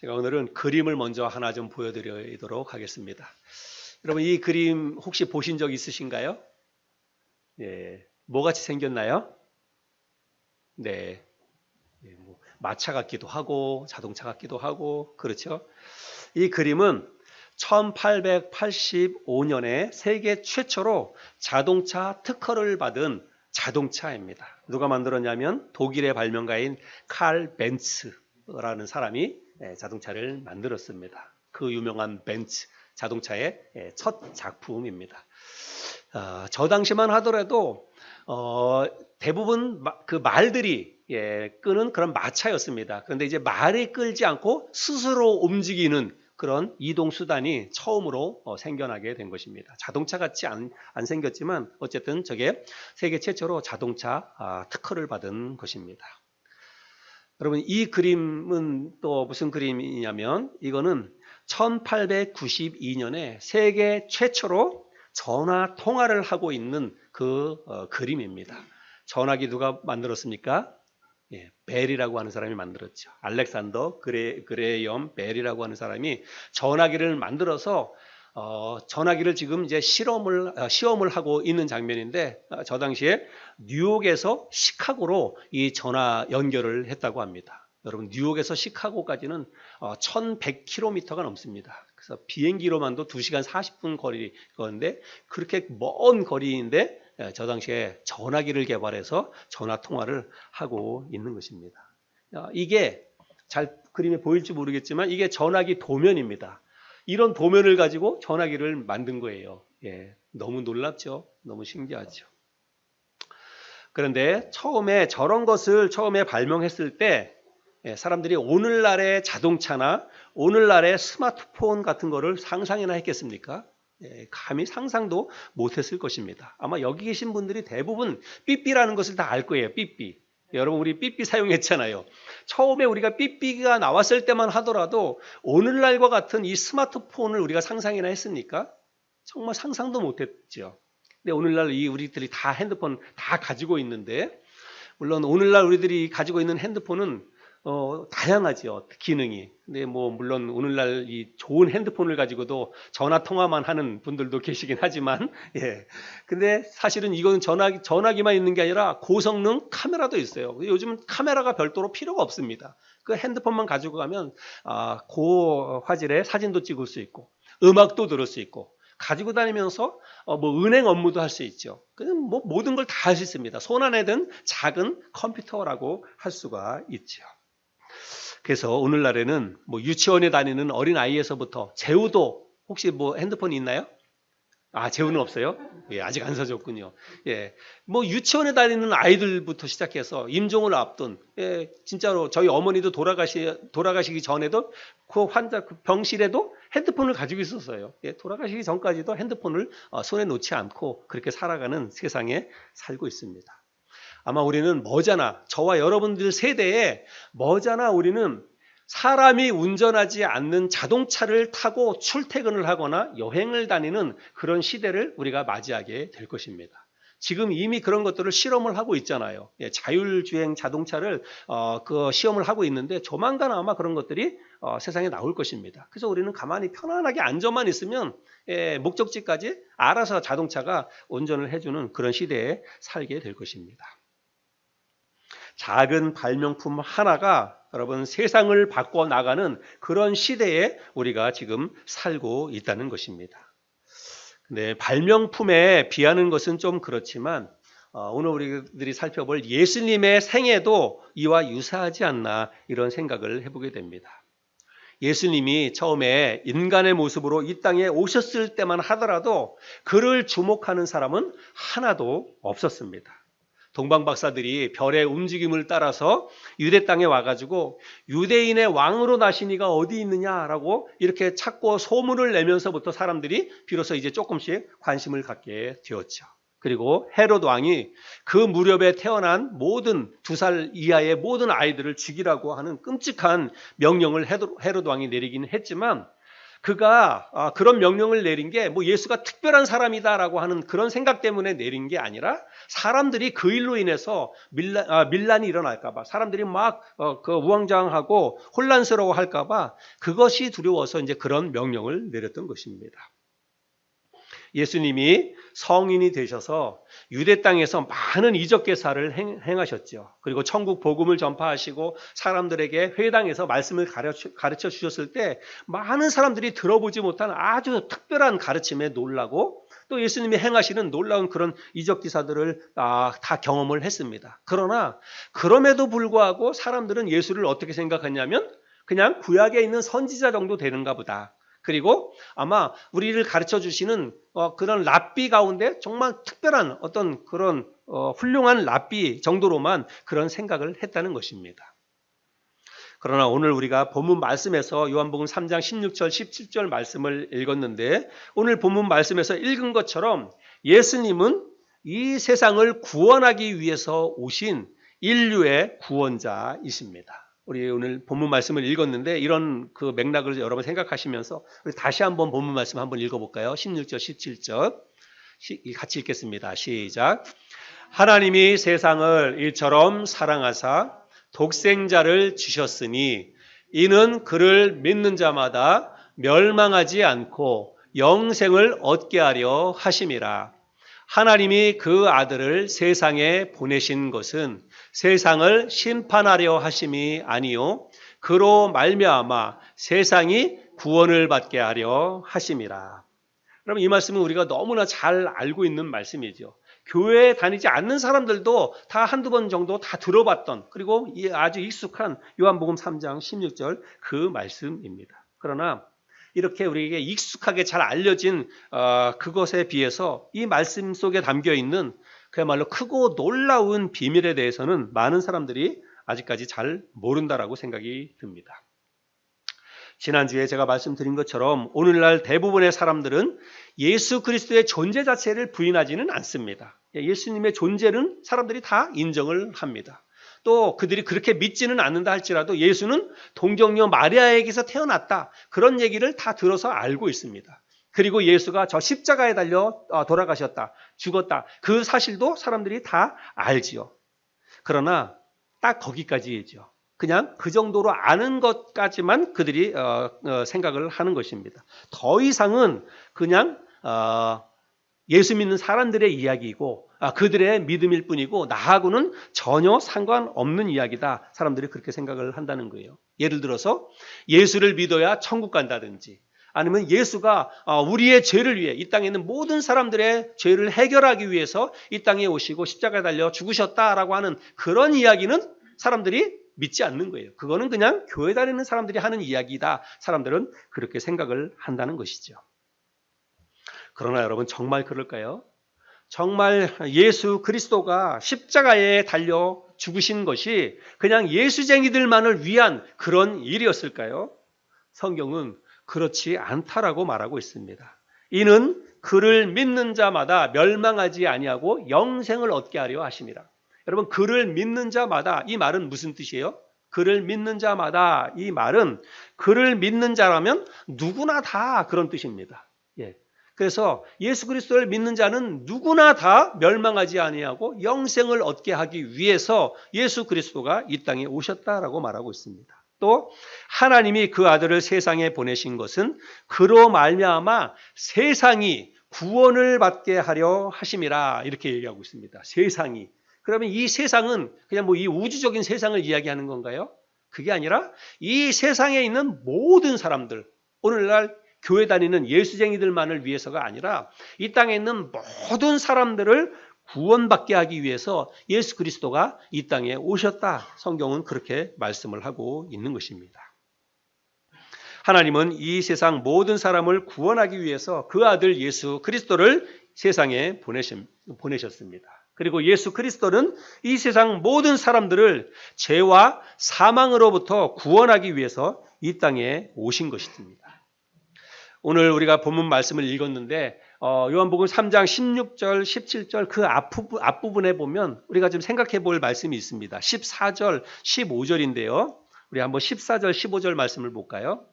제가 오늘은 그림을 먼저 하나 좀 보여드리도록 하겠습니다. 여러분 이 그림 혹시 보신 적 있으신가요? 예, 뭐같이 생겼나요? 네, 뭐 마차 같기도 하고 자동차 같기도 하고 그렇죠? 이 그림은 1885년에 세계 최초로 자동차 특허를 받은 자동차입니다. 누가 만들었냐면 독일의 발명가인 칼 벤츠라는 사람이 자동차를 만들었습니다. 그 유명한 벤츠 자동차의 첫 작품입니다. 저 당시만 하더라도 대부분 그 말들이 끄는 그런 마차였습니다. 그런데 이제 말이 끌지 않고 스스로 움직이는 그런 이동 수단이 처음으로 생겨나게 된 것입니다. 자동차 같이 안 생겼지만 어쨌든 저게 세계 최초로 자동차 특허를 받은 것입니다. 여러분 이 그림은 또 무슨 그림이냐면 이거는 1892년에 세계 최초로 전화 통화를 하고 있는 그 그림입니다. 전화기 누가 만들었습니까? 예, 벨이라고 하는 사람이 만들었죠. 알렉산더 그레이엄 벨이라고 하는 사람이 전화기를 만들어서 전화기를 지금 이제 시험을 하고 있는 장면인데 저 당시에 뉴욕에서 시카고로 이 전화 연결을 했다고 합니다. 여러분 뉴욕에서 시카고까지는 1100km가 넘습니다. 그래서 비행기로만도 2시간 40분 거리인데 그렇게 먼 거리인데 저 당시에 전화기를 개발해서 전화 통화를 하고 있는 것입니다. 이게 잘 그림에 보일지 모르겠지만 이게 전화기 도면입니다. 이런 도면을 가지고 전화기를 만든 거예요. 예, 너무 놀랍죠? 너무 신기하죠? 그런데 처음에 저런 것을 처음에 발명했을 때 사람들이 오늘날의 자동차나 오늘날의 스마트폰 같은 거를 상상이나 했겠습니까? 감히 상상도 못했을 것입니다. 아마 여기 계신 분들이 대부분 삐삐라는 것을 다 알 거예요. 삐삐. 여러분 우리 삐삐 사용했잖아요. 처음에 우리가 삐삐가 나왔을 때만 하더라도 오늘날과 같은 이 스마트폰을 우리가 상상이나 했습니까? 정말 상상도 못했죠. 근데 오늘날 우리들이 다 핸드폰 다 가지고 있는데 물론 오늘날 우리들이 가지고 있는 핸드폰은 다양하죠. 기능이. 근데 뭐 물론 오늘날 이 좋은 핸드폰을 가지고도 전화 통화만 하는 분들도 계시긴 하지만 예. 근데 사실은 이건 전화기만 있는 게 아니라 고성능 카메라도 있어요. 요즘은 카메라가 별도로 필요가 없습니다. 그 핸드폰만 가지고 가면 고화질의 사진도 찍을 수 있고 음악도 들을 수 있고 가지고 다니면서 뭐 은행 업무도 할 수 있죠. 그냥 뭐 모든 걸 다 할 수 있습니다. 손 안에 든 작은 컴퓨터라고 할 수가 있죠. 그래서 오늘날에는 뭐 유치원에 다니는 어린 아이에서부터 재우도 혹시 뭐 핸드폰이 있나요? 재우는 없어요? 예, 아직 안 사줬군요. 예, 뭐 유치원에 다니는 아이들부터 시작해서 임종을 앞둔, 진짜로 저희 어머니도 돌아가시기 전에도 그 환자 그 병실에도 핸드폰을 가지고 있었어요. 예, 돌아가시기 전까지도 핸드폰을 손에 놓지 않고 그렇게 살아가는 세상에 살고 있습니다. 아마 우리는 저와 여러분들 세대에 우리는 사람이 운전하지 않는 자동차를 타고 출퇴근을 하거나 여행을 다니는 그런 시대를 우리가 맞이하게 될 것입니다. 지금 이미 그런 것들을 실험을 하고 있잖아요. 자율주행 자동차를 그 시험을 하고 있는데 조만간 아마 그런 것들이 세상에 나올 것입니다. 그래서 우리는 가만히 편안하게 앉아만 있으면 목적지까지 알아서 자동차가 운전을 해주는 그런 시대에 살게 될 것입니다. 작은 발명품 하나가 여러분 세상을 바꿔 나가는 그런 시대에 우리가 지금 살고 있다는 것입니다. 근데 발명품에 비하는 것은 좀 그렇지만 오늘 우리들이 살펴볼 예수님의 생애도 이와 유사하지 않나 이런 생각을 해보게 됩니다. 예수님이 처음에 인간의 모습으로 이 땅에 오셨을 때만 하더라도 그를 주목하는 사람은 하나도 없었습니다. 동방 박사들이 별의 움직임을 따라서 유대 땅에 와가지고 유대인의 왕으로 나신 이가 어디 있느냐라고 이렇게 찾고 소문을 내면서부터 사람들이 비로소 이제 조금씩 관심을 갖게 되었죠. 그리고 헤롯 왕이 그 무렵에 태어난 모든 2살 이하의 모든 아이들을 죽이라고 하는 끔찍한 명령을 헤롯 왕이 내리긴 했지만 그가 그런 명령을 내린 게 뭐 예수가 특별한 사람이다라고 하는 그런 생각 때문에 내린 게 아니라 사람들이 그 일로 인해서 밀란이 일어날까 봐, 사람들이 막 우왕좌왕하고 혼란스러워 할까 봐 그것이 두려워서 이제 그런 명령을 내렸던 것입니다. 예수님이 성인이 되셔서 유대 땅에서 많은 이적 계사를 행하셨죠. 그리고 천국 복음을 전파하시고 사람들에게 회당에서 말씀을 가르쳐 주셨을 때 많은 사람들이 들어보지 못한 아주 특별한 가르침에 놀라고, 또 예수님이 행하시는 놀라운 그런 이적 기사들을 다 경험을 했습니다. 그러나 그럼에도 불구하고 사람들은 예수를 어떻게 생각하냐면 그냥 구약에 있는 선지자 정도 되는가 보다. 그리고 아마 우리를 가르쳐 주시는 그런 랍비 가운데 정말 특별한 어떤 그런 훌륭한 랍비 정도로만 그런 생각을 했다는 것입니다. 그러나 오늘 우리가 본문 말씀에서 요한복음 3장 16절 17절 말씀을 읽었는데, 오늘 본문 말씀에서 읽은 것처럼 예수님은 이 세상을 구원하기 위해서 오신 인류의 구원자이십니다. 우리 오늘 본문 말씀을 읽었는데 이런 그 맥락을 여러분 생각하시면서 우리 다시 한번 본문 말씀 한번 읽어볼까요? 16절 17절 같이 읽겠습니다. 시작. 하나님이 세상을 이처럼 사랑하사 독생자를 주셨으니 이는 그를 믿는 자마다 멸망하지 않고 영생을 얻게 하려 하심이라. 하나님이 그 아들을 세상에 보내신 것은 세상을 심판하려 하심이 아니요 그로 말미암아 세상이 구원을 받게 하려 하심이라. 그럼 이 말씀은 우리가 너무나 잘 알고 있는 말씀이죠. 교회에 다니지 않는 사람들도 다 한두 번 정도 다 들어봤던, 그리고 아주 익숙한 요한복음 3장 16절 그 말씀입니다. 그러나 이렇게 우리에게 익숙하게 잘 알려진 그것에 비해서 이 말씀 속에 담겨 있는 그야말로 크고 놀라운 비밀에 대해서는 많은 사람들이 아직까지 잘 모른다라고 생각이 듭니다. 지난주에 제가 말씀드린 것처럼 오늘날 대부분의 사람들은 예수 그리스도의 존재 자체를 부인하지는 않습니다. 예수님의 존재는 사람들이 다 인정을 합니다. 또 그들이 그렇게 믿지는 않는다 할지라도 예수는 동정녀 마리아에게서 태어났다, 그런 얘기를 다 들어서 알고 있습니다. 그리고 예수가 저 십자가에 달려 돌아가셨다, 죽었다, 그 사실도 사람들이 다 알지요. 그러나 딱 거기까지이죠. 그냥 그 정도로 아는 것까지만 그들이 생각을 하는 것입니다. 더 이상은 그냥 예수 믿는 사람들의 이야기이고 그들의 믿음일 뿐이고 나하고는 전혀 상관없는 이야기다, 사람들이 그렇게 생각을 한다는 거예요. 예를 들어서 예수를 믿어야 천국 간다든지, 아니면 예수가 우리의 죄를 위해, 이 땅에 있는 모든 사람들의 죄를 해결하기 위해서 이 땅에 오시고 십자가에 달려 죽으셨다라고 하는 그런 이야기는 사람들이 믿지 않는 거예요. 그거는 그냥 교회 다니는 사람들이 하는 이야기다, 사람들은 그렇게 생각을 한다는 것이죠. 그러나 여러분, 정말 그럴까요? 정말 예수 그리스도가 십자가에 달려 죽으신 것이 그냥 예수쟁이들만을 위한 그런 일이었을까요? 성경은 그렇지 않다라고 말하고 있습니다. 이는 그를 믿는 자마다 멸망하지 아니하고 영생을 얻게 하려 하심이라. 여러분, 그를 믿는 자마다, 이 말은 무슨 뜻이에요? 그를 믿는 자마다, 이 말은 그를 믿는 자라면 누구나 다 그런 뜻입니다. 예. 그래서 예수 그리스도를 믿는 자는 누구나 다 멸망하지 아니하고 영생을 얻게 하기 위해서 예수 그리스도가 이 땅에 오셨다라고 말하고 있습니다. 또 하나님이 그 아들을 세상에 보내신 것은 그로 말미암아 세상이 구원을 받게 하려 하심이라, 이렇게 얘기하고 있습니다. 세상이. 그러면 이 세상은 그냥 이 우주적인 세상을 이야기하는 건가요? 그게 아니라 이 세상에 있는 모든 사람들, 오늘날 교회 다니는 예수쟁이들만을 위해서가 아니라 이 땅에 있는 모든 사람들을 구원받게 하기 위해서 예수 그리스도가 이 땅에 오셨다, 성경은 그렇게 말씀을 하고 있는 것입니다. 하나님은 이 세상 모든 사람을 구원하기 위해서 그 아들 예수 그리스도를 세상에 보내셨습니다. 그리고 예수 그리스도는 이 세상 모든 사람들을 죄와 사망으로부터 구원하기 위해서 이 땅에 오신 것입니다. 오늘 우리가 본문 말씀을 읽었는데 요한복음 3장 16절, 17절 그 앞부분에 보면 우리가 좀 생각해 볼 말씀이 있습니다. 14절, 15절인데요. 우리 한번 14절, 15절 말씀을 볼까요?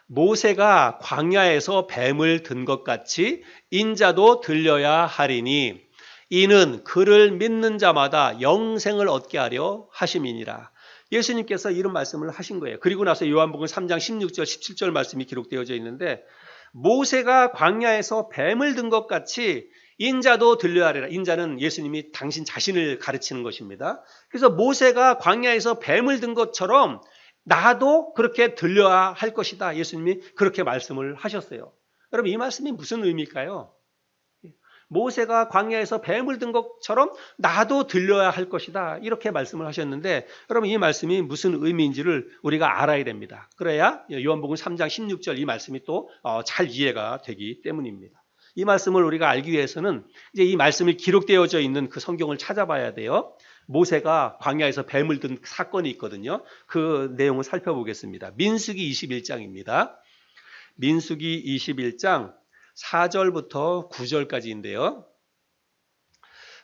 모세가 광야에서 뱀을 든 것 같이 인자도 들려야 하리니 이는 그를 믿는 자마다 영생을 얻게 하려 하심이니라. 예수님께서 이런 말씀을 하신 거예요. 그리고 나서 요한복음 3장 16절 17절 말씀이 기록되어져 있는데 모세가 광야에서 뱀을 든 것 같이 인자도 들려야 하리라. 인자는 예수님이 당신 자신을 가르치는 것입니다. 그래서 모세가 광야에서 뱀을 든 것처럼 나도 그렇게 들려야 할 것이다. 예수님이 그렇게 말씀을 하셨어요. 여러분 이 말씀이 무슨 의미일까요? 모세가 광야에서 뱀을 든 것처럼 나도 들려야 할 것이다. 이렇게 말씀을 하셨는데 여러분 이 말씀이 무슨 의미인지를 우리가 알아야 됩니다. 그래야 요한복음 3장 16절 이 말씀이 또 잘 이해가 되기 때문입니다. 이 말씀을 우리가 알기 위해서는 이제 이 말씀이 기록되어져 있는 그 성경을 찾아봐야 돼요. 모세가 광야에서 뱀을 든 사건이 있거든요. 그 내용을 살펴보겠습니다. 민수기 21장입니다. 민수기 21장 4절부터 9절까지인데요.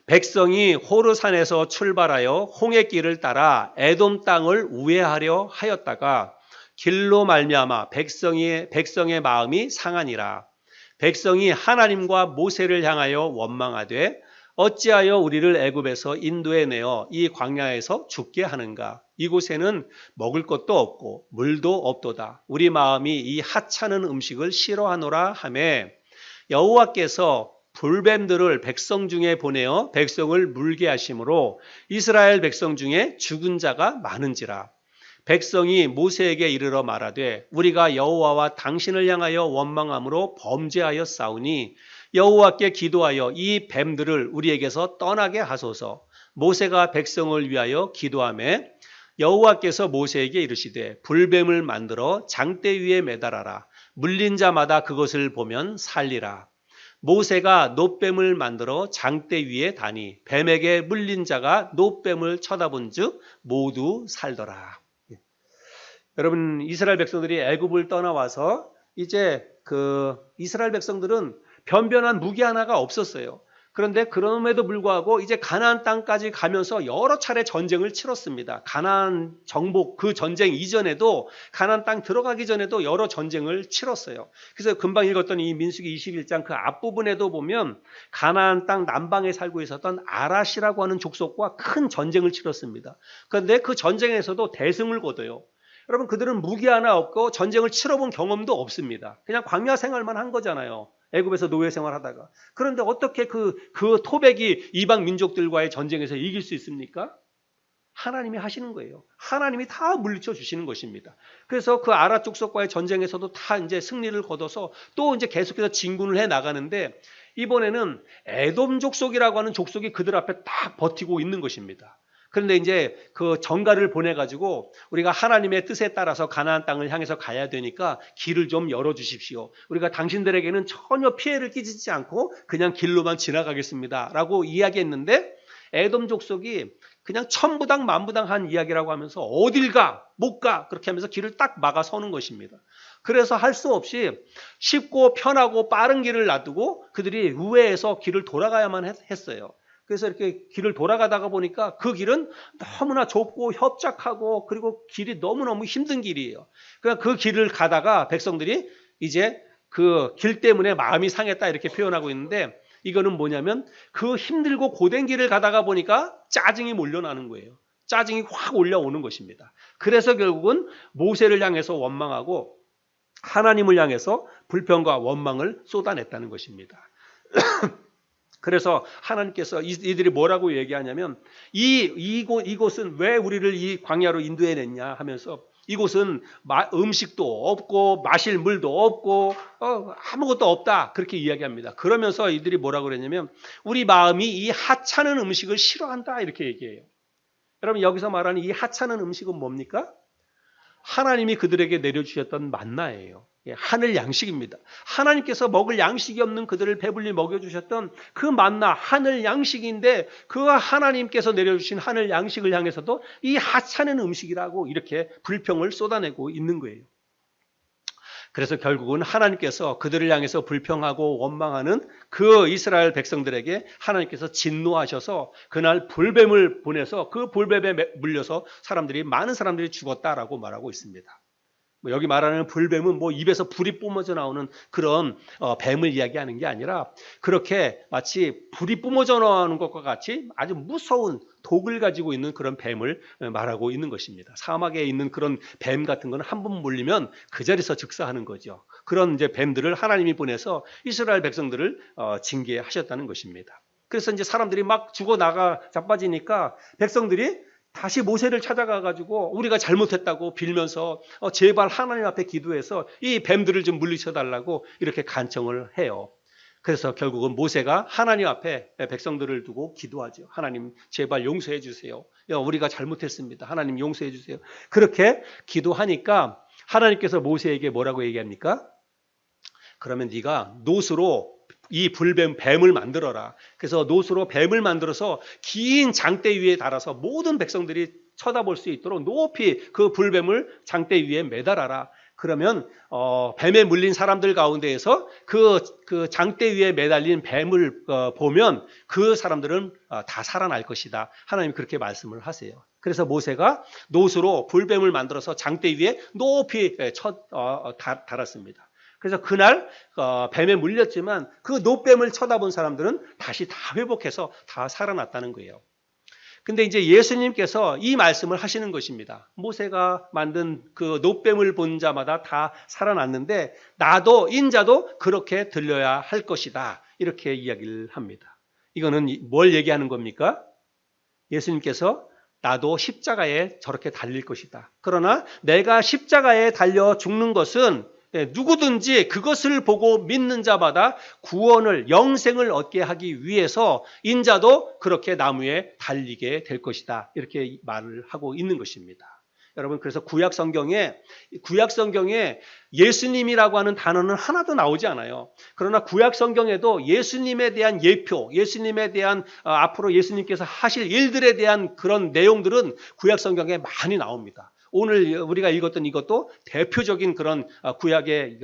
백성이 호르산에서 출발하여 홍해길을 따라 에돔 땅을 우회하려 하였다가 길로 말미암아 백성의 마음이 상하니라. 백성이 하나님과 모세를 향하여 원망하되 어찌하여 우리를 애굽에서 인도해 내어 이 광야에서 죽게 하는가? 이곳에는 먹을 것도 없고 물도 없도다. 우리 마음이 이 하찮은 음식을 싫어하노라 하매 여호와께서 불뱀들을 백성 중에 보내어 백성을 물게 하심으로 이스라엘 백성 중에 죽은 자가 많은지라. 백성이 모세에게 이르러 말하되 우리가 여호와와 당신을 향하여 원망함으로 범죄하여 싸우니 여호와께 기도하여 이 뱀들을 우리에게서 떠나게 하소서. 모세가 백성을 위하여 기도하매 여호와께서 모세에게 이르시되 불뱀을 만들어 장대 위에 매달아라. 물린 자마다 그것을 보면 살리라. 모세가 놋뱀을 만들어 장대 위에 다니 뱀에게 물린 자가 놋뱀을 쳐다본즉 모두 살더라. 여러분 이스라엘 백성들이 애굽을 떠나와서 이제 그 이스라엘 백성들은 변변한 무기 하나가 없었어요. 그런데 그럼에도 불구하고 이제 가나안 땅까지 가면서 여러 차례 전쟁을 치렀습니다. 가나안 정복 그 전쟁 이전에도 가나안 땅 들어가기 전에도 여러 전쟁을 치렀어요. 그래서 금방 읽었던 이 민수기 21장 그 앞부분에도 보면 가나안 땅 남방에 살고 있었던 아랏이라고 하는 족속과 큰 전쟁을 치렀습니다. 그런데 그 전쟁에서도 대승을 거둬요. 여러분 그들은 무기 하나 없고 전쟁을 치러본 경험도 없습니다. 그냥 광야 생활만 한 거잖아요. 애굽에서 노예 생활하다가. 그런데 어떻게 그 토백이 이방 민족들과의 전쟁에서 이길 수 있습니까? 하나님이 하시는 거예요. 하나님이 다 물리쳐 주시는 것입니다. 그래서 그 아랏 족속과의 전쟁에서도 다 이제 승리를 거둬서 또 이제 계속해서 진군을 해 나가는데 이번에는 에돔 족속이라고 하는 족속이 그들 앞에 딱 버티고 있는 것입니다. 그런데 이제 그 전가를 보내가지고 우리가 하나님의 뜻에 따라서 가나안 땅을 향해서 가야 되니까 길을 좀 열어주십시오. 우리가 당신들에게는 전혀 피해를 끼치지 않고 그냥 길로만 지나가겠습니다. 라고 이야기했는데 에돔 족속이 그냥 천부당 만부당한 이야기라고 하면서 어딜 가? 못 가? 그렇게 하면서 길을 딱 막아 서는 것입니다. 그래서 할 수 없이 쉽고 편하고 빠른 길을 놔두고 그들이 우회해서 길을 돌아가야만 했어요. 그래서 이렇게 길을 돌아가다가 보니까 그 길은 너무나 좁고 협착하고 그리고 길이 너무너무 힘든 길이에요. 그러니까 그 길을 가다가 백성들이 이제 그 길 때문에 마음이 상했다 이렇게 표현하고 있는데 이거는 뭐냐면 그 힘들고 고된 길을 가다가 보니까 짜증이 몰려나는 거예요. 짜증이 확 올라오는 것입니다. 그래서 결국은 모세를 향해서 원망하고 하나님을 향해서 불평과 원망을 쏟아냈다는 것입니다. 그래서 하나님께서 이들이 뭐라고 얘기하냐면 이곳은 왜 우리를 이 광야로 인도해냈냐 하면서 이곳은 음식도 없고 마실 물도 없고 아무것도 없다 그렇게 이야기합니다. 그러면서 이들이 뭐라고 그랬냐면 우리 마음이 이 하찮은 음식을 싫어한다 이렇게 얘기해요. 여러분 여기서 말하는 이 하찮은 음식은 뭡니까? 하나님이 그들에게 내려주셨던 만나예요. 하늘 양식입니다. 하나님께서 먹을 양식이 없는 그들을 배불리 먹여주셨던 그 만나 하늘 양식인데 그 하나님께서 내려주신 하늘 양식을 향해서도 이 하찮은 음식이라고 이렇게 불평을 쏟아내고 있는 거예요. 그래서 결국은 하나님께서 그들을 향해서 불평하고 원망하는 그 이스라엘 백성들에게 하나님께서 진노하셔서 그날 불뱀을 보내서 그 불뱀에 물려서 많은 사람들이 죽었다라고 말하고 있습니다. 뭐 여기 말하는 불뱀은 뭐 입에서 불이 뿜어져 나오는 그런 뱀을 이야기하는 게 아니라 그렇게 마치 불이 뿜어져 나오는 것과 같이 아주 무서운 독을 가지고 있는 그런 뱀을 말하고 있는 것입니다. 사막에 있는 그런 뱀 같은 거는 한 번 물리면 그 자리에서 즉사하는 거죠. 그런 이제 뱀들을 하나님이 보내서 이스라엘 백성들을 징계하셨다는 것입니다. 그래서 이제 사람들이 막 죽어 나가 자빠지니까 백성들이 다시 모세를 찾아가 가지고 우리가 잘못했다고 빌면서 제발 하나님 앞에 기도해서 이 뱀들을 좀 물리쳐 달라고 이렇게 간청을 해요. 그래서 결국은 모세가 하나님 앞에 백성들을 두고 기도하죠. 하나님 제발 용서해 주세요. 우리가 잘못했습니다. 하나님 용서해 주세요. 그렇게 기도하니까 하나님께서 모세에게 뭐라고 얘기합니까? 그러면 네가 놋으로 이 뱀을 만들어라. 그래서 놋으로 뱀을 만들어서 긴 장대 위에 달아서 모든 백성들이 쳐다볼 수 있도록 높이 그 불뱀을 장대 위에 매달아라. 그러면 뱀에 물린 사람들 가운데에서 그 장대 위에 매달린 뱀을 보면 그 사람들은 다 살아날 것이다. 하나님이 그렇게 말씀을 하세요. 그래서 모세가 놋으로 불뱀을 만들어서 장대 위에 높이 달았습니다. 그래서 그날 뱀에 물렸지만 그 놋뱀을 쳐다본 사람들은 다시 다 회복해서 다 살아났다는 거예요. 근데 이제 예수님께서 이 말씀을 하시는 것입니다. 모세가 만든 그 놋뱀을 본 자마다 다 살아났는데 나도 인자도 그렇게 들려야 할 것이다. 이렇게 이야기를 합니다. 이거는 뭘 얘기하는 겁니까? 예수님께서 나도 십자가에 저렇게 달릴 것이다. 그러나 내가 십자가에 달려 죽는 것은 누구든지 그것을 보고 믿는 자마다 구원을 영생을 얻게 하기 위해서 인자도 그렇게 나무에 달리게 될 것이다. 이렇게 말을 하고 있는 것입니다. 여러분 그래서 구약 성경에 예수님이라고 하는 단어는 하나도 나오지 않아요. 그러나 구약 성경에도 예수님에 대한 예표, 예수님에 대한 앞으로 예수님께서 하실 일들에 대한 그런 내용들은 구약 성경에 많이 나옵니다. 오늘 우리가 읽었던 이것도 대표적인 그런 구약의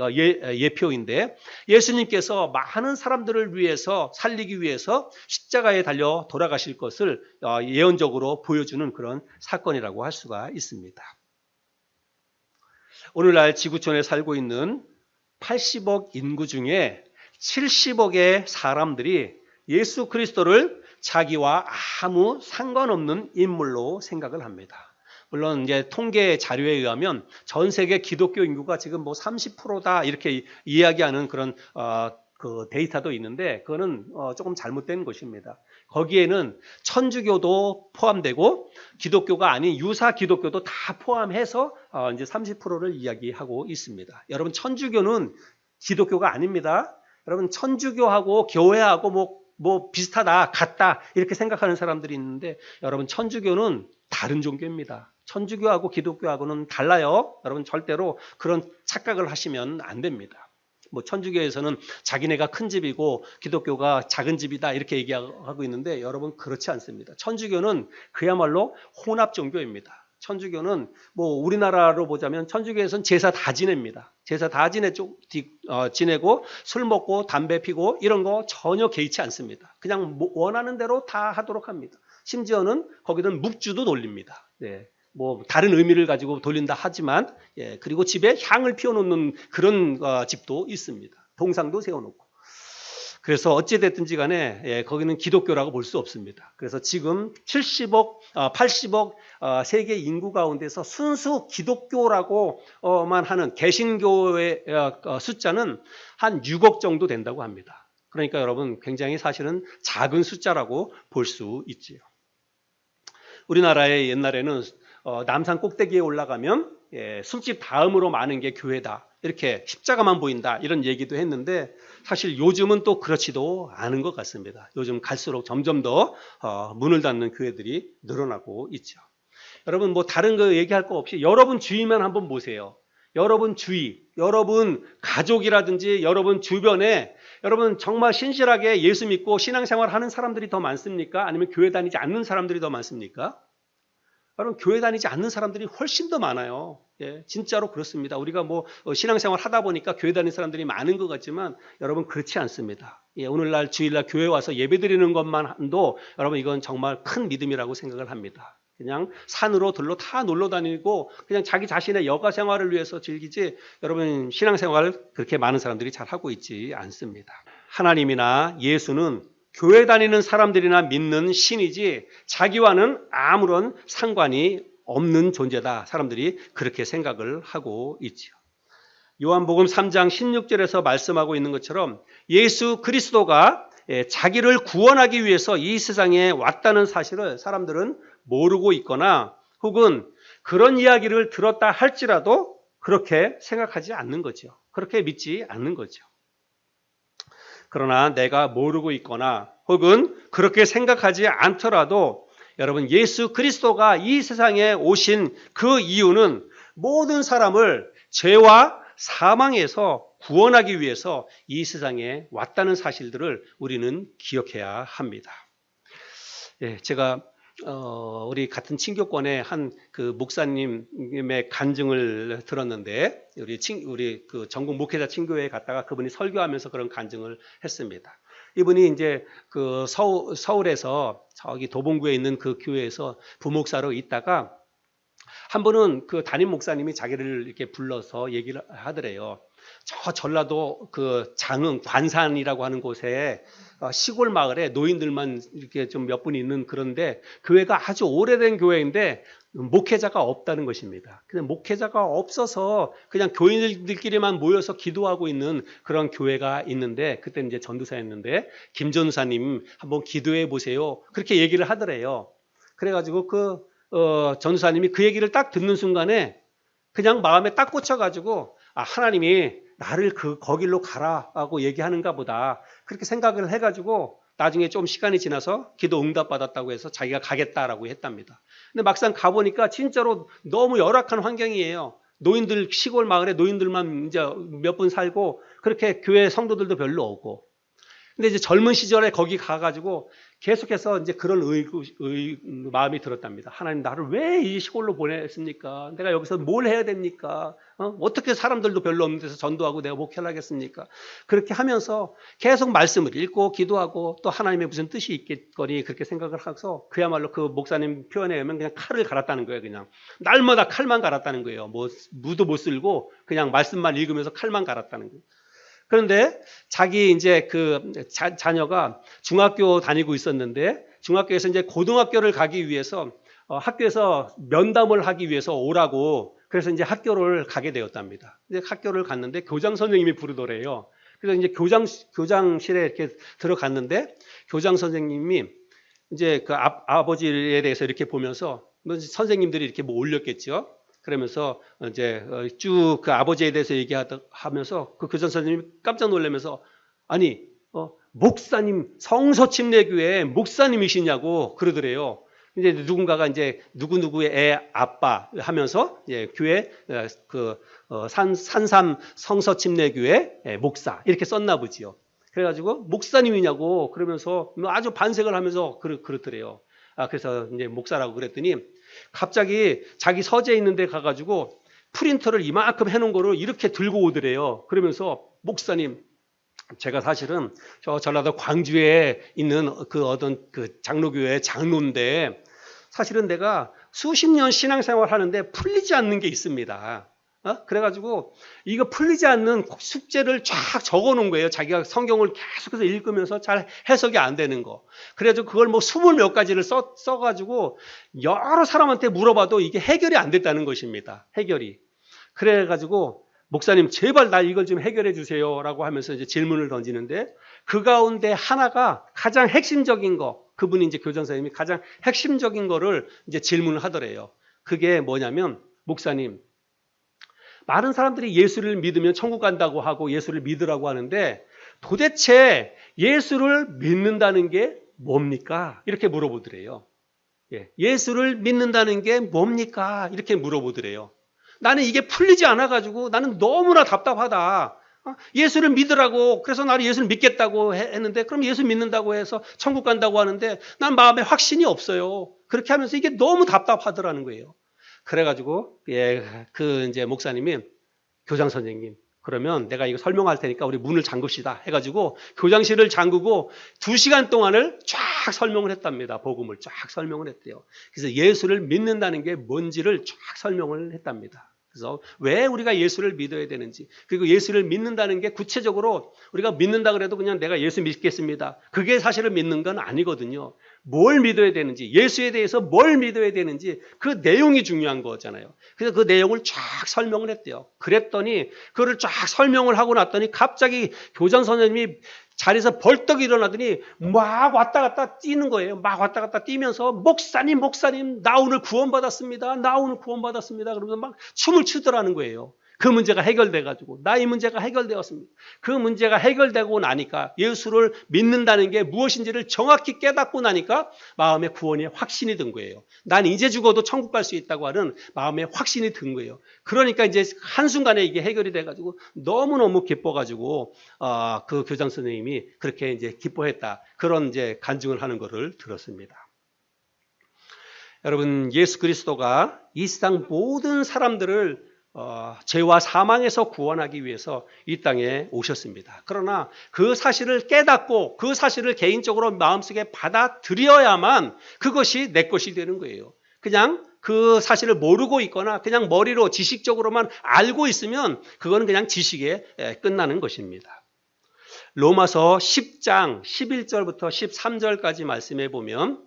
예표인데 예수님께서 많은 사람들을 위해서 살리기 위해서 십자가에 달려 돌아가실 것을 예언적으로 보여주는 그런 사건이라고 할 수가 있습니다. 오늘날 지구촌에 살고 있는 80억 인구 중에 70억의 사람들이 예수 그리스도를 자기와 아무 상관없는 인물로 생각을 합니다. 물론 이제 통계 자료에 의하면 전 세계 기독교 인구가 지금 뭐 30%다 이렇게 이야기하는 그런 그 데이터도 있는데 그거는 조금 잘못된 것입니다. 거기에는 천주교도 포함되고 기독교가 아닌 유사 기독교도 다 포함해서 이제 30%를 이야기하고 있습니다. 여러분 천주교는 기독교가 아닙니다. 여러분 천주교하고 교회하고 뭐 비슷하다, 같다 이렇게 생각하는 사람들이 있는데 여러분 천주교는 다른 종교입니다. 천주교하고 기독교하고는 달라요. 여러분 절대로 그런 착각을 하시면 안 됩니다. 뭐 천주교에서는 자기네가 큰 집이고 기독교가 작은 집이다 이렇게 얘기하고 있는데 여러분 그렇지 않습니다. 천주교는 그야말로 혼합 종교입니다. 천주교는 뭐 우리나라로 보자면 천주교에서는 제사 다 지냅니다. 제사 다 지내고 술 먹고 담배 피고 이런 거 전혀 개의치 않습니다. 그냥 원하는 대로 다 하도록 합니다. 심지어는 거기는 묵주도 돌립니다. 네. 뭐 다른 의미를 가지고 돌린다 하지만 그리고 집에 향을 피워놓는 그런 집도 있습니다. 동상도 세워놓고. 그래서 어찌됐든지 간에 거기는 기독교라고 볼 수 없습니다. 그래서 지금 70억, 80억 세계 인구 가운데서 순수 기독교라고만 하는 개신교의 숫자는 한 6억 정도 된다고 합니다. 그러니까 여러분 굉장히 사실은 작은 숫자라고 볼 수 있지요. 우리나라에 옛날에는 남산 꼭대기에 올라가면 술집 다음으로 많은 게 교회다. 이렇게 십자가만 보인다. 이런 얘기도 했는데 사실 요즘은 또 그렇지도 않은 것 같습니다. 요즘 갈수록 점점 더 문을 닫는 교회들이 늘어나고 있죠. 여러분 뭐 다른 거 얘기할 거 없이 여러분 주위만 한번 보세요. 여러분 주위, 여러분 가족이라든지 여러분 주변에 여러분 정말 신실하게 예수 믿고 신앙생활 하는 사람들이 더 많습니까? 아니면 교회 다니지 않는 사람들이 더 많습니까? 여러분 교회 다니지 않는 사람들이 훨씬 더 많아요. 진짜로 그렇습니다. 우리가 뭐 신앙생활 하다 보니까 교회 다니는 사람들이 많은 것 같지만 여러분 그렇지 않습니다. 오늘날 주일날 교회 와서 예배드리는 것만도 여러분 이건 정말 큰 믿음이라고 생각을 합니다. 그냥 산으로 들로 다 놀러 다니고 그냥 자기 자신의 여가 생활을 위해서 즐기지 여러분 신앙생활 그렇게 많은 사람들이 잘 하고 있지 않습니다. 하나님이나 예수는 교회 다니는 사람들이나 믿는 신이지 자기와는 아무런 상관이 없는 존재다. 사람들이 그렇게 생각을 하고 있죠. 요한복음 3장 16절에서 말씀하고 있는 것처럼 예수 그리스도가 자기를 구원하기 위해서 이 세상에 왔다는 사실을 사람들은 모르고 있거나 혹은 그런 이야기를 들었다 할지라도 그렇게 생각하지 않는 거죠. 그렇게 믿지 않는 거죠. 그러나 내가 모르고 있거나 혹은 그렇게 생각하지 않더라도 여러분 예수 그리스도가 이 세상에 오신 그 이유는 모든 사람을 죄와 사망에서 구원하기 위해서 이 세상에 왔다는 사실들을 우리는 기억해야 합니다. 제가 우리 같은 친교권의 한 그 목사님의 간증을 들었는데 우리 그 전국 목회자 친교회에 갔다가 그분이 설교하면서 그런 간증을 했습니다. 이분이 이제 그 서울에서 저기 도봉구에 있는 그 교회에서 부목사로 있다가 한 번은 그 담임 목사님이 자기를 이렇게 불러서 얘기를 하더래요. 저 전라도 그 장흥 관산이라고 하는 곳에 시골 마을에 노인들만 이렇게 좀 몇 분이 있는 그런데 교회가 아주 오래된 교회인데 목회자가 없다는 것입니다. 근데 목회자가 없어서 그냥 교인들끼리만 모여서 기도하고 있는 그런 교회가 있는데 그때 이제 전도사였는데 김 전도사님 한번 기도해 보세요. 그렇게 얘기를 하더래요. 그래가지고 전도사님이 그 얘기를 딱 듣는 순간에 그냥 마음에 딱 꽂혀가지고 하나님이 나를 거길로 가라고 얘기하는가 보다 그렇게 생각을 해가지고 나중에 좀 시간이 지나서 기도 응답받았다고 해서 자기가 가겠다라고 했답니다. 근데 막상 가보니까 진짜로 너무 열악한 환경이에요. 노인들 시골 마을에 노인들만 이제 몇 분 살고 그렇게 교회 성도들도 별로 없고 근데 이제 젊은 시절에 거기 가가지고 계속해서 이제 그런 마음이 들었답니다. 하나님 나를 왜 이 시골로 보냈습니까? 내가 여기서 뭘 해야 됩니까? 어떻게 사람들도 별로 없는 데서 전도하고 내가 목회를 하겠습니까? 그렇게 하면서 계속 말씀을 읽고 기도하고 또 하나님의 무슨 뜻이 있겠거니 그렇게 생각을 해서 그야말로 그 목사님 표현에 의하면 그냥 칼을 갈았다는 거예요. 그냥 날마다 칼만 갈았다는 거예요. 뭐 무도 못 쓸고 그냥 말씀만 읽으면서 칼만 갈았다는 거예요. 그런데 자기 이제 그 자녀가 중학교 다니고 있었는데 중학교에서 이제 고등학교를 가기 위해서 학교에서 면담을 하기 위해서 오라고 그래서 이제 학교를 가게 되었답니다. 이제 학교를 갔는데 교장 선생님이 부르더래요. 그래서 이제 교장실에 이렇게 들어갔는데 교장 선생님이 이제 그 아버지에 대해서 이렇게 보면서 선생님들이 이렇게 뭐 올렸겠죠. 그러면서 이제 쭉 그 아버지에 대해서 얘기하면서 그 교장 선생님이 깜짝 놀라면서 아니 목사님 성서침례교회 목사님이시냐고 그러더래요. 이제 누군가가 이제 누구누구의 애 아빠 하면서 교회 산삼 성서침례교회 목사 이렇게 썼나 보지요. 그래가지고 목사님이냐고 그러면서 아주 반색을 하면서 그렇더래요. 그래서 이제 목사라고 그랬더니 갑자기 자기 서재 있는 데 가가지고 프린터를 이만큼 해놓은 거를 이렇게 들고 오더래요. 그러면서 목사님 제가 사실은 저 전라도 광주에 있는 그 어떤 그 장로교회 장로인데 사실은 내가 수십 년 신앙생활 하는데 풀리지 않는 게 있습니다. 그래가지고 이거 풀리지 않는 숙제를 쫙 적어놓은 거예요. 자기가 성경을 계속해서 읽으면서 잘 해석이 안 되는 거. 그래가지고 그걸 뭐 20몇 가지를 써가지고 여러 사람한테 물어봐도 이게 해결이 안 됐다는 것입니다. 해결이. 그래가지고 목사님 제발 나 이걸 좀 해결해 주세요 라고 하면서 이제 질문을 던지는데 그 가운데 하나가 가장 핵심적인 거 그분이 이제 교장 선생님이 가장 핵심적인 거를 이제 질문을 하더래요. 그게 뭐냐면 목사님 많은 사람들이 예수를 믿으면 천국 간다고 하고 예수를 믿으라고 하는데 도대체 예수를 믿는다는 게 뭡니까? 이렇게 물어보더래요. 예수를 믿는다는 게 뭡니까? 이렇게 물어보더래요. 나는 이게 풀리지 않아가지고 나는 너무나 답답하다. 예수를 믿으라고 그래서 나는 예수를 믿겠다고 했는데 그럼 예수 믿는다고 해서 천국 간다고 하는데 난 마음에 확신이 없어요. 그렇게 하면서 이게 너무 답답하더라는 거예요. 그래가지고 그 이제 목사님이 교장 선생님 그러면 내가 이거 설명할 테니까 우리 문을 잠급시다 해가지고 교장실을 잠그고 2시간 동안을 쫙 설명을 했답니다. 복음을 쫙 설명을 했대요. 그래서 예수를 믿는다는 게 뭔지를 쫙 설명을 했답니다. 그래서 왜 우리가 예수를 믿어야 되는지, 그리고 예수를 믿는다는 게 구체적으로 우리가 믿는다 그래도 그냥 내가 예수 믿겠습니다, 그게 사실은 믿는 건 아니거든요. 뭘 믿어야 되는지, 예수에 대해서 뭘 믿어야 되는지 그 내용이 중요한 거잖아요. 그래서 그 내용을 쫙 설명을 했대요. 그랬더니 그거를 쫙 설명을 하고 났더니 갑자기 교장 선생님이 자리에서 벌떡 일어나더니 막 왔다 갔다 뛰는 거예요. 막 왔다 갔다 뛰면서 목사님 나 오늘 구원받았습니다. 나 오늘 구원받았습니다. 그러면서 막 춤을 추더라는 거예요. 그 문제가 해결돼가지고 나 이 문제가 해결되었습니다. 그 문제가 해결되고 나니까 예수를 믿는다는 게 무엇인지를 정확히 깨닫고 나니까 마음의 구원의 확신이 든 거예요. 난 이제 죽어도 천국 갈 수 있다고 하는 마음의 확신이 든 거예요. 그러니까 이제 한순간에 이게 해결이 돼가지고 너무너무 기뻐가지고 그 교장 선생님이 그렇게 이제 기뻐했다, 그런 이제 간증을 하는 것을 들었습니다. 여러분, 예수 그리스도가 이 세상 모든 사람들을 죄와 사망에서 구원하기 위해서 이 땅에 오셨습니다. 그러나 그 사실을 깨닫고 그 사실을 개인적으로 마음속에 받아들여야만 그것이 내 것이 되는 거예요. 그냥 그 사실을 모르고 있거나 그냥 머리로 지식적으로만 알고 있으면 그거는 그냥 지식에 끝나는 것입니다. 로마서 10장 11절부터 13절까지 말씀해 보면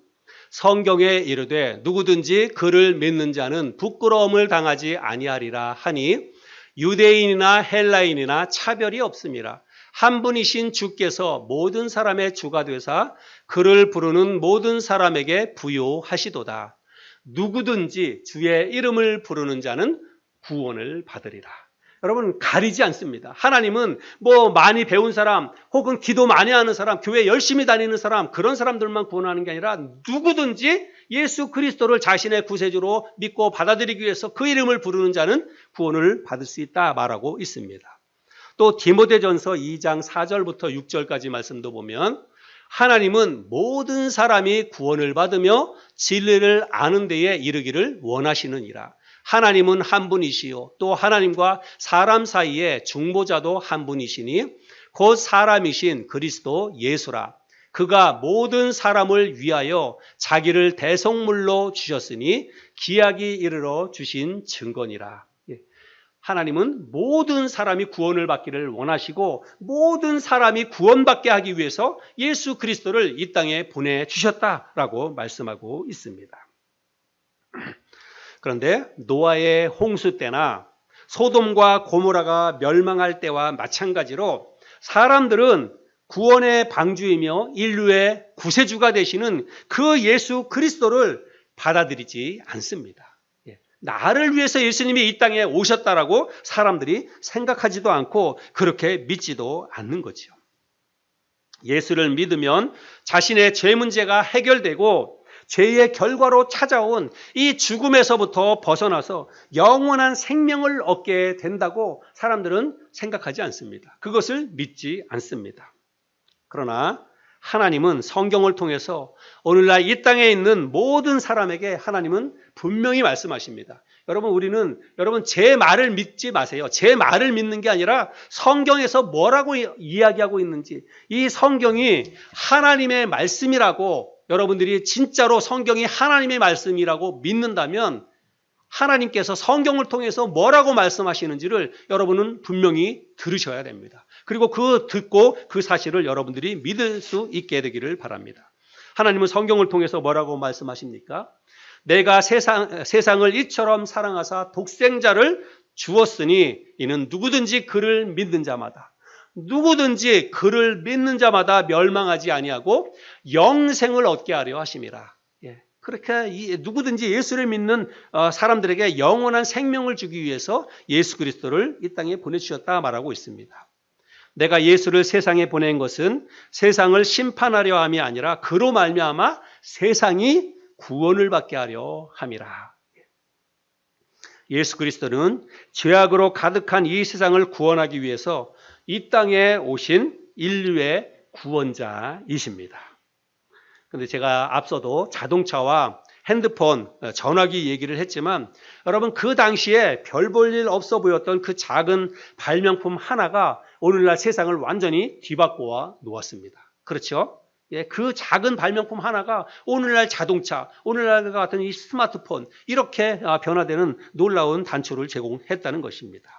성경에 이르되 누구든지 그를 믿는 자는 부끄러움을 당하지 아니하리라 하니 유대인이나 헬라인이나 차별이 없음이라. 한 분이신 주께서 모든 사람의 주가 되사 그를 부르는 모든 사람에게 부요하시도다. 누구든지 주의 이름을 부르는 자는 구원을 받으리라. 여러분, 가리지 않습니다. 하나님은 뭐 많이 배운 사람 혹은 기도 많이 하는 사람, 교회 열심히 다니는 사람, 그런 사람들만 구원하는 게 아니라 누구든지 예수 그리스도를 자신의 구세주로 믿고 받아들이기 위해서 그 이름을 부르는 자는 구원을 받을 수 있다 말하고 있습니다. 또 디모데전서 2장 4절부터 6절까지 말씀도 보면 하나님은 모든 사람이 구원을 받으며 진리를 아는 데에 이르기를 원하시느니라. 하나님은 한 분이시요 또 하나님과 사람 사이에 중보자도 한 분이시니 곧 사람이신 그리스도 예수라. 그가 모든 사람을 위하여 자기를 대속물로 주셨으니 기약이 이르러 주신 증거니라. 하나님은 모든 사람이 구원을 받기를 원하시고 모든 사람이 구원받게 하기 위해서 예수 그리스도를 이 땅에 보내주셨다라고 말씀하고 있습니다. 그런데 노아의 홍수 때나 소돔과 고모라가 멸망할 때와 마찬가지로 사람들은 구원의 방주이며 인류의 구세주가 되시는 그 예수 그리스도를 받아들이지 않습니다. 나를 위해서 예수님이 이 땅에 오셨다라고 사람들이 생각하지도 않고 그렇게 믿지도 않는 거죠. 예수를 믿으면 자신의 죄 문제가 해결되고 죄의 결과로 찾아온 이 죽음에서부터 벗어나서 영원한 생명을 얻게 된다고 사람들은 생각하지 않습니다. 그것을 믿지 않습니다. 그러나 하나님은 성경을 통해서 오늘날 이 땅에 있는 모든 사람에게 하나님은 분명히 말씀하십니다. 여러분 제 말을 믿지 마세요. 제 말을 믿는 게 아니라 성경에서 뭐라고 이야기하고 있는지, 이 성경이 하나님의 말씀이라고 여러분들이 진짜로 성경이 하나님의 말씀이라고 믿는다면 하나님께서 성경을 통해서 뭐라고 말씀하시는지를 여러분은 분명히 들으셔야 됩니다. 그리고 듣고 그 사실을 여러분들이 믿을 수 있게 되기를 바랍니다. 하나님은 성경을 통해서 뭐라고 말씀하십니까? 내가 세상을 이처럼 사랑하사 독생자를 주었으니 이는 누구든지 그를 믿는 자마다 멸망하지 아니하고 영생을 얻게 하려 하심이라. 그렇게 누구든지 예수를 믿는 사람들에게 영원한 생명을 주기 위해서 예수 그리스도를 이 땅에 보내주셨다 말하고 있습니다. 내가 예수를 세상에 보낸 것은 세상을 심판하려 함이 아니라 그로 말미암아 세상이 구원을 받게 하려 함이라. 예수 그리스도는 죄악으로 가득한 이 세상을 구원하기 위해서 이 땅에 오신 인류의 구원자이십니다. 그런데 제가 앞서도 자동차와 핸드폰, 전화기 얘기를 했지만 여러분 그 당시에 별 볼 일 없어 보였던 그 작은 발명품 하나가 오늘날 세상을 완전히 뒤바꿔 놓았습니다. 그렇죠? 예, 그 작은 발명품 하나가 오늘날 자동차, 오늘날 같은 이 스마트폰 이렇게 변화되는 놀라운 단초를 제공했다는 것입니다.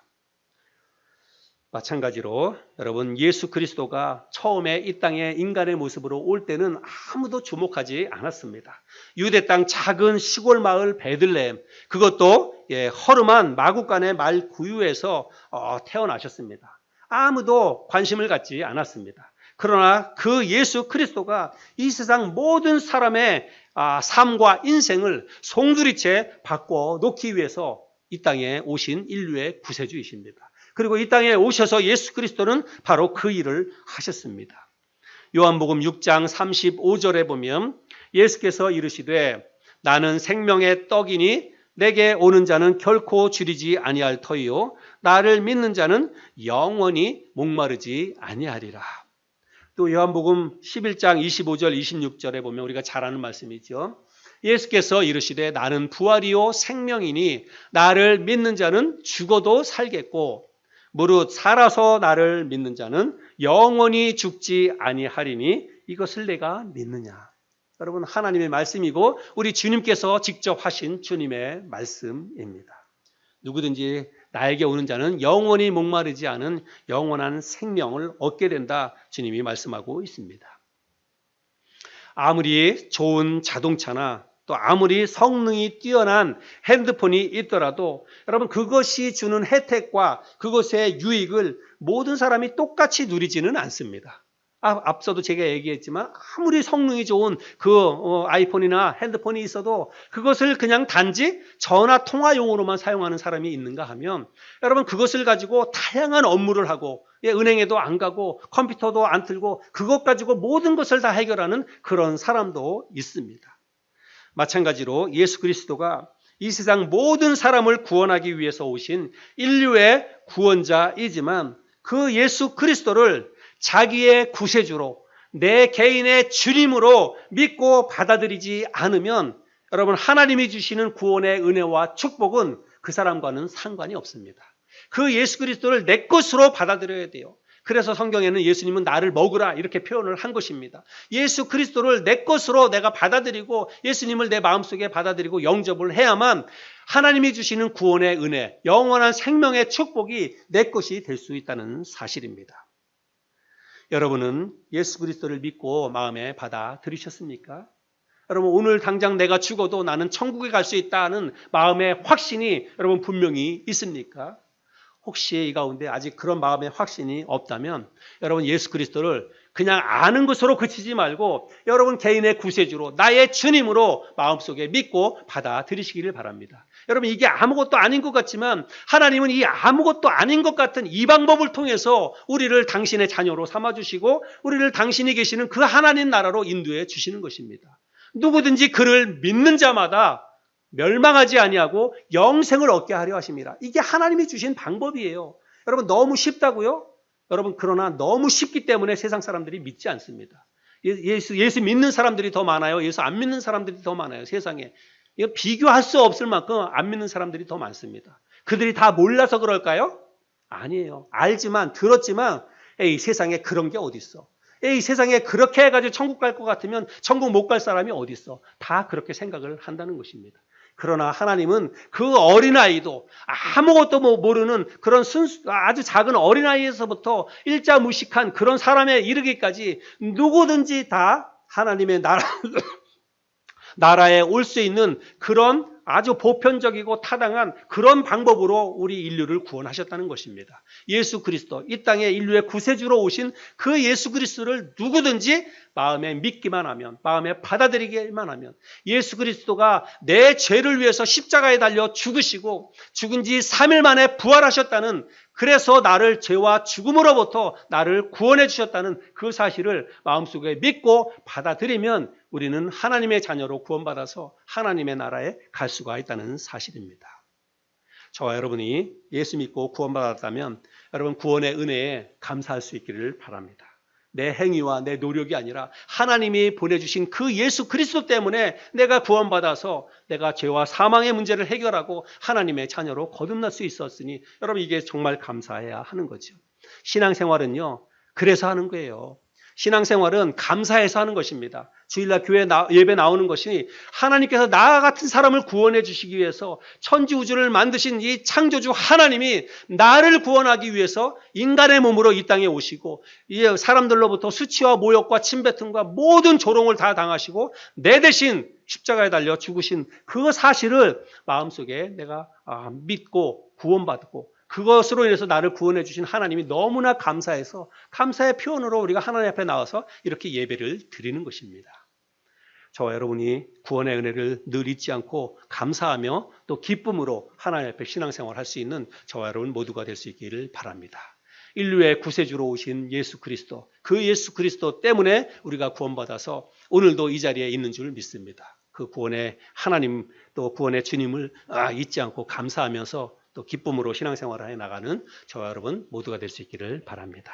마찬가지로 여러분 예수 그리스도가 처음에 이 땅에 인간의 모습으로 올 때는 아무도 주목하지 않았습니다. 유대 땅 작은 시골 마을 베들레헴, 그것도 허름한 마구간의 말 구유에서 태어나셨습니다. 아무도 관심을 갖지 않았습니다. 그러나 그 예수 그리스도가 이 세상 모든 사람의 삶과 인생을 송두리째 바꿔 놓기 위해서 이 땅에 오신 인류의 구세주이십니다. 그리고 이 땅에 오셔서 예수 그리스도는 바로 그 일을 하셨습니다. 요한복음 6장 35절에 보면 예수께서 이르시되 나는 생명의 떡이니 내게 오는 자는 결코 줄이지 아니할 터이요 나를 믿는 자는 영원히 목마르지 아니하리라. 또 요한복음 11장 25절 26절에 보면 우리가 잘 아는 말씀이죠. 예수께서 이르시되 나는 부활이요 생명이니 나를 믿는 자는 죽어도 살겠고 무릇 살아서 나를 믿는 자는 영원히 죽지 아니하리니 이것을 내가 믿느냐. 여러분 하나님의 말씀이고 우리 주님께서 직접 하신 주님의 말씀입니다. 누구든지 나에게 오는 자는 영원히 목마르지 않은 영원한 생명을 얻게 된다. 주님이 말씀하고 있습니다. 아무리 좋은 자동차나 또 아무리 성능이 뛰어난 핸드폰이 있더라도 여러분 그것이 주는 혜택과 그것의 유익을 모든 사람이 똑같이 누리지는 않습니다. 앞서도 제가 얘기했지만 아무리 성능이 좋은 그 아이폰이나 핸드폰이 있어도 그것을 그냥 단지 전화 통화용으로만 사용하는 사람이 있는가 하면 여러분 그것을 가지고 다양한 업무를 하고 은행에도 안 가고 컴퓨터도 안 틀고 그것 가지고 모든 것을 다 해결하는 그런 사람도 있습니다. 마찬가지로 예수 그리스도가 이 세상 모든 사람을 구원하기 위해서 오신 인류의 구원자이지만 그 예수 그리스도를 자기의 구세주로 내 개인의 주님으로 믿고 받아들이지 않으면 여러분 하나님이 주시는 구원의 은혜와 축복은 그 사람과는 상관이 없습니다. 그 예수 그리스도를 내 것으로 받아들여야 돼요. 그래서 성경에는 예수님은 나를 먹으라 이렇게 표현을 한 것입니다. 예수 그리스도를 내 것으로 내가 받아들이고 예수님을 내 마음속에 받아들이고 영접을 해야만 하나님이 주시는 구원의 은혜, 영원한 생명의 축복이 내 것이 될 수 있다는 사실입니다. 여러분은 예수 그리스도를 믿고 마음에 받아들이셨습니까? 여러분 오늘 당장 내가 죽어도 나는 천국에 갈 수 있다는 마음의 확신이 여러분 분명히 있습니까? 혹시 이 가운데 아직 그런 마음의 확신이 없다면 여러분 예수 그리스도를 그냥 아는 것으로 그치지 말고 여러분 개인의 구세주로 나의 주님으로 마음속에 믿고 받아들이시기를 바랍니다. 여러분 이게 아무것도 아닌 것 같지만 하나님은 이 아무것도 아닌 것 같은 이 방법을 통해서 우리를 당신의 자녀로 삼아주시고 우리를 당신이 계시는 그 하나님 나라로 인도해 주시는 것입니다. 누구든지 그를 믿는 자마다 멸망하지 아니하고 영생을 얻게 하려 하십니다. 이게 하나님이 주신 방법이에요. 여러분 너무 쉽다고요? 여러분 그러나 너무 쉽기 때문에 세상 사람들이 믿지 않습니다. 예수 믿는 사람들이 더 많아요. 예수 안 믿는 사람들이 더 많아요. 세상에. 이거 비교할 수 없을 만큼 안 믿는 사람들이 더 많습니다. 그들이 다 몰라서 그럴까요? 아니에요. 알지만 들었지만 에이 세상에 그런 게 어디 있어. 에이 세상에 그렇게 해가지고 천국 갈 것 같으면 천국 못 갈 사람이 어디 있어. 다 그렇게 생각을 한다는 것입니다. 그러나 하나님은 그 어린아이도 아무것도 모르는 그런 아주 작은 어린아이에서부터 일자무식한 그런 사람에 이르기까지 누구든지 다 하나님의 나라에 올 수 있는 그런 아주 보편적이고 타당한 그런 방법으로 우리 인류를 구원하셨다는 것입니다. 예수 그리스도, 이 땅에 인류의 구세주로 오신 그 예수 그리스도를 누구든지 마음에 믿기만 하면, 마음에 받아들이기만 하면 예수 그리스도가 내 죄를 위해서 십자가에 달려 죽으시고 죽은 지 3일 만에 부활하셨다는, 그래서 나를 죄와 죽음으로부터 나를 구원해 주셨다는 그 사실을 마음속에 믿고 받아들이면 우리는 하나님의 자녀로 구원받아서 하나님의 나라에 갈 수가 있다는 사실입니다. 저와 여러분이 예수 믿고 구원받았다면 여러분 구원의 은혜에 감사할 수 있기를 바랍니다. 내 행위와 내 노력이 아니라 하나님이 보내주신 그 예수 그리스도 때문에 내가 구원받아서 내가 죄와 사망의 문제를 해결하고 하나님의 자녀로 거듭날 수 있었으니 여러분 이게 정말 감사해야 하는 거죠. 신앙생활은요. 그래서 하는 거예요. 신앙생활은 감사해서 하는 것입니다. 주일날 교회 예배 나오는 것이 하나님께서 나 같은 사람을 구원해 주시기 위해서 천지우주를 만드신 이 창조주 하나님이 나를 구원하기 위해서 인간의 몸으로 이 땅에 오시고 이 사람들로부터 수치와 모욕과 침뱉음과 모든 조롱을 다 당하시고 내 대신 십자가에 달려 죽으신 그 사실을 마음속에 내가 믿고 구원받고 그것으로 인해서 나를 구원해 주신 하나님이 너무나 감사해서 감사의 표현으로 우리가 하나님 앞에 나와서 이렇게 예배를 드리는 것입니다. 저와 여러분이 구원의 은혜를 늘 잊지 않고 감사하며 또 기쁨으로 하나님 앞에 신앙생활을 할 수 있는 저와 여러분 모두가 될 수 있기를 바랍니다. 인류의 구세주로 오신 예수 그리스도, 그 예수 그리스도 때문에 우리가 구원받아서 오늘도 이 자리에 있는 줄 믿습니다. 그 구원의 하나님 또 구원의 주님을 잊지 않고 감사하면서 또 기쁨으로 신앙생활을 해 나가는 저와 여러분 모두가 될 수 있기를 바랍니다.